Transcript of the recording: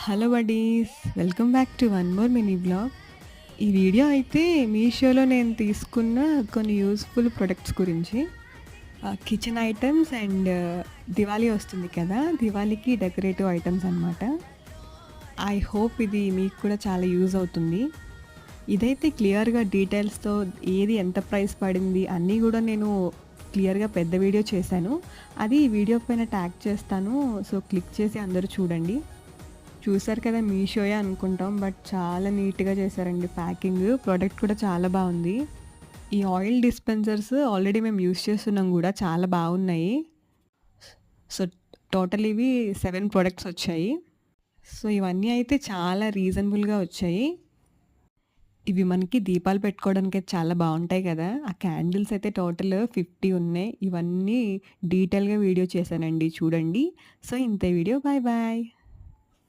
Hello buddies, welcome back to one more mini blog. ఈ video అయితే మీషోలో నేను తీసుకున్న కొన్ని యూస్ఫుల్ ప్రొడక్ట్స్ గురించి, కిచెన్ ఐటమ్స్ అండ్ దివాళీ వస్తుంది కదా, దివాళీకి డెకరేటివ్ ఐటమ్స్ అనమాట. ఐ హోప్ ఇది మీకు కూడా చాలా యూజ్ అవుతుంది. ఇదైతే క్లియర్గా డీటెయిల్స్తో ఏది ఎంత ప్రైస్ పడింది అన్నీ కూడా నేను క్లియర్గా పెద్ద వీడియో చేశాను. అది ఈ వీడియో పైన ట్యాగ్ చేస్తాను, సో క్లిక్ చేసి అందరూ చూడండి. చూసారు కదా, మీషోయే అనుకుంటాం, బట్ చాలా నీట్గా చేశారండి ప్యాకింగ్. ప్రోడక్ట్ కూడా చాలా బాగుంది. ఈ ఆయిల్ డిస్పెన్సర్స్ ఆల్రెడీ మేము యూస్ చేస్తున్నాం కూడా, చాలా బాగున్నాయి. సో టోటల్ ఇవి 7 ప్రొడక్ట్స్ వచ్చాయి. సో ఇవన్నీ అయితే చాలా రీజనబుల్గా వచ్చాయి. ఇవి మనకి దీపాలు పెట్టుకోవడానికి చాలా బాగుంటాయి కదా. ఆ క్యాండిల్స్ అయితే టోటల్ 50 ఉన్నాయి. ఇవన్నీ డీటెయిల్గా వీడియో చేశానండి, చూడండి. సో ఇంతే వీడియో. Bye bye.